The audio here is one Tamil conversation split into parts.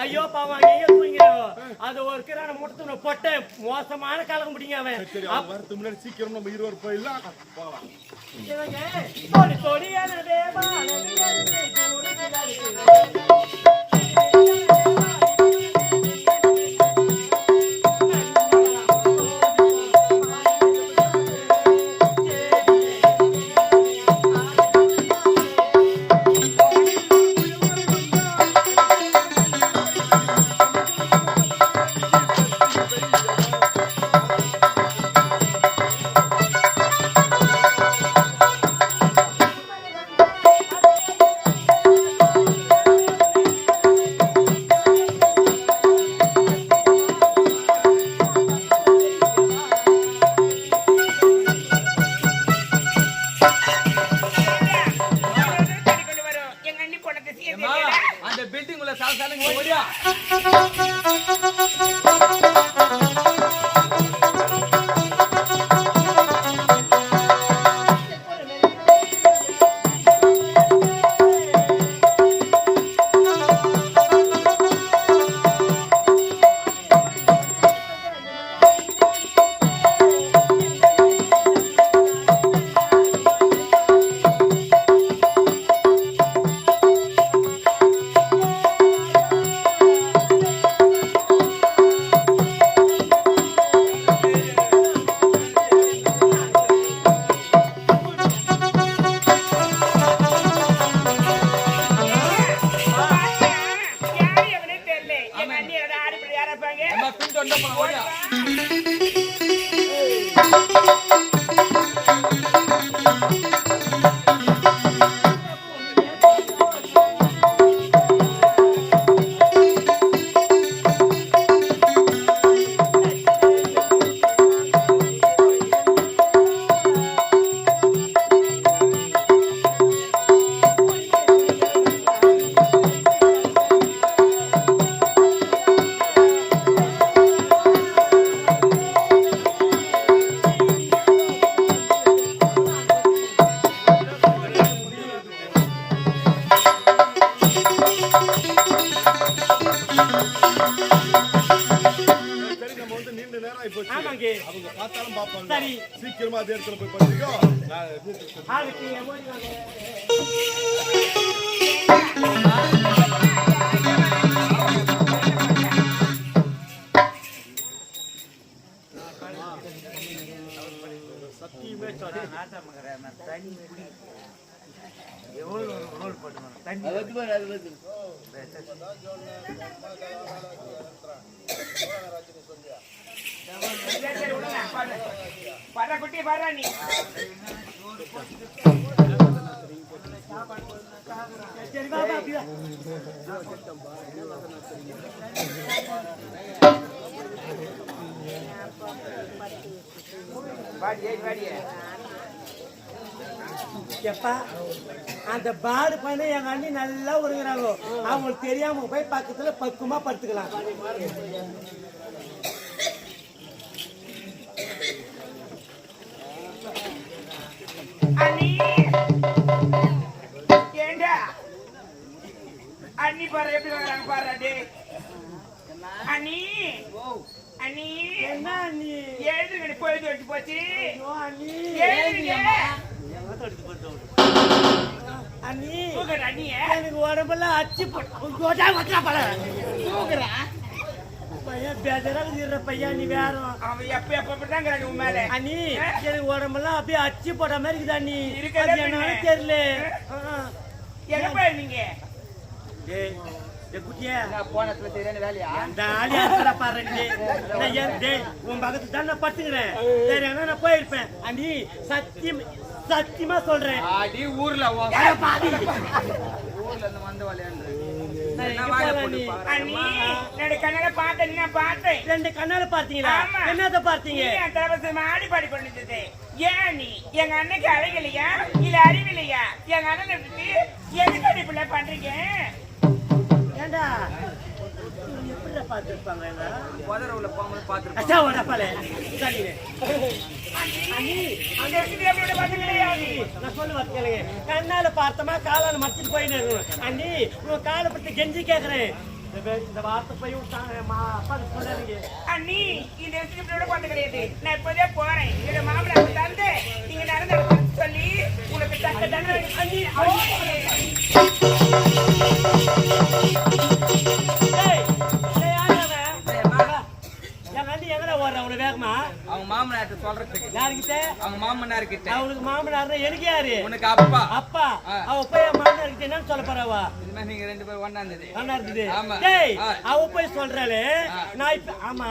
ஐயோ பாவம் நீங்க தூங்கிறோம் அது ஒரு கிரான முட்டை பொட்டை மோசமான காலம் முடிங்க அவன் வரது முன்னாடி சீக்கிரம் நம்ம இருவர் போயிடலாம் போலாம் தோடி தோடியான தேவா அந்த பில்டிங் உள்ள சாலசாலங்க ஓடியா அவங்க பார்த்தாலும் பாப்பாங்க சீக்கிரமா அதே இடத்துல போய் பண்ணிக்கோ சத்தியமே எவ்வளவு ரோல் பண்ணுவாங்க தண்ணி பர குட்டி பர நீ சரி பாபா அப்படியே எப்பா அந்த பாடு பண்ண எங்க அண்ணி நல்லா உருகுறாங்க அவங்களுக்கு தெரியாம போய் பக்கத்துல பக்குமா படுத்துக்கலாம் அண்ணி பாரு எப்படி வராங்க பாரு டே அண்ணி அண்ணி என்ன அண்ணி எழுதுங்க போய் தோட்டி போச்சு அண்ணி அண்ணி அண்ணி எனக்கு உடம்பெல்லாம் அச்சு பையன் பேசுற பையன் நீ வேற அவன் எப்ப உன் மேல அண்ணி எனக்கு உடம்பெல்லாம் அப்படியே அச்சு போட்ட மாதிரி இருக்குது அண்ணி என்ன தெரியல எங்க நீங்க போனத்துல தெரியாத வேலையா பாரு உன் பக்கத்து தான் நான் படுத்துக்கிறேன் சரியான நான் போயிருப்பேன் அண்ணி சத்தியமா சொல்றேன் ஊர்ல வந்து பார்த்தேன் ரெண்டு கண்ணால பாத்தீங்களா என்னத பாத்தீங்க ஆடி பாடி பண்ணிட்டு ஏன் நீ எங்க அண்ணனுக்கு அழகில்லையா இல்ல அறிவில்லையா? எங்க அண்ணனை விட்டு எதுக்கு அடிப்புல பண்றீங்க? ஏண்டா எப்படி பாத்துருப்பாங்க உதறவுல போகும்போது பார்த்துருப்பாங்க. அச்சா உடப்பாலே சரிங்க அந்த விஷயத்தை எப்படி பாத்துக்கலையா நீ? நான் சொல்லுவேன் கேளுங்க. கண்ணால பார்த்தமா காலால மறைச்சிட்டு போயின்னு இருக்கணும். அண்ணி உன் காலை பத்தி கெஞ்சி கேக்குறேன். இந்த வார்த்தை போய் அப்பா சொல்லாதீங்க. அண்ணி இந்த விஷயத்தோட பார்த்து கிடையாது. நான் இப்போதே போறேன். என்னோட மாமனார் தந்து நீங்க நடந்து சொல்லி உனக்கு தக்க தண்டனை அண்ணி வேகமா அவங்க மாமனார்ட்ட சொல்றதுக்கு யாருக்கிட்ட? அவங்க மாமனார் கிட்ட. அவனுக்கு மாமனார் எனக்கு யாரு? உனக்கு அப்பா. அப்பா அவ போய் மாமனார் கிட்ட என்ன சொல்ல போறவா? இதுமே நீங்க ரெண்டு பேரும் ஒண்ணா இருந்தது. ஆமா. டேய் அவ போய் சொல்றாளே நான் இப்ப ஆமா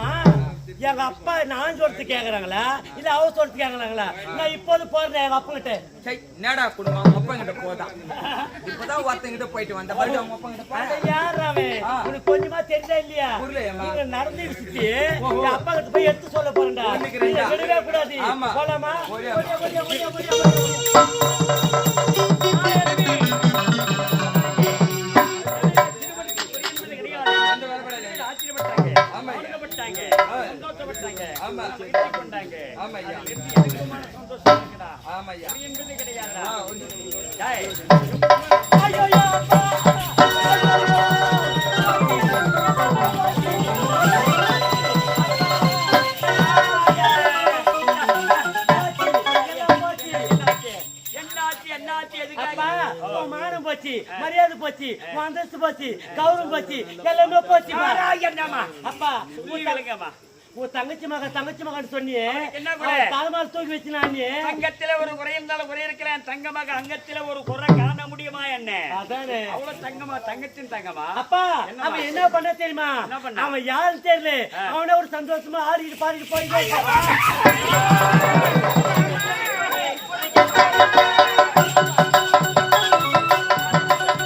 எங்க அப்பா நான் சொல்றது கேக்குறாங்களா இல்ல அவ சொல்றது கேக்குறாங்களா? நான் இப்போது போறேன் எங்க அப்பா கிட்ட. சரி நேடா குடும்பம் அவங்க அப்பா கிட்ட போதான். இப்பதான் ஒருத்தங்கிட்ட போயிட்டு வந்த மாதிரி அவங்க அப்பா கிட்ட போய் யார் அவன்? உனக்கு கொஞ்சமா தெரிஞ்சா இல்லையா? நீங்க நடந்து விசிட்டு எங்க அப்பா கிட்ட போய் எடுத்து சொல்ல போறேன்டா. விடவே கூடாது. போலாமா? மானம் போச்சு, மரியாதை போச்சு, அந்தஸ்து போச்சு, கௌரவம் போச்சு, எல்லாமே போச்சு. அப்பா உன் தங்கச்சி மகன் சொன்னியே தலைமால் தூக்கி வச்சு அங்கத்தில ஒரு குறை இருந்தாலும் குறை இருக்கிறேன். தங்க மக அங்கத்தில ஒரு குறை காண முடியுமா என்ன? அதானே அவ்வளவு தங்கமா தங்கச்சின் தங்கமா? அப்பா அவன் என்ன பண்ண தெரியுமா? அவன் யாரும் தெரியல. அவன ஒரு சந்தோஷமா ஆடிட்டு பாடிட்டு போய்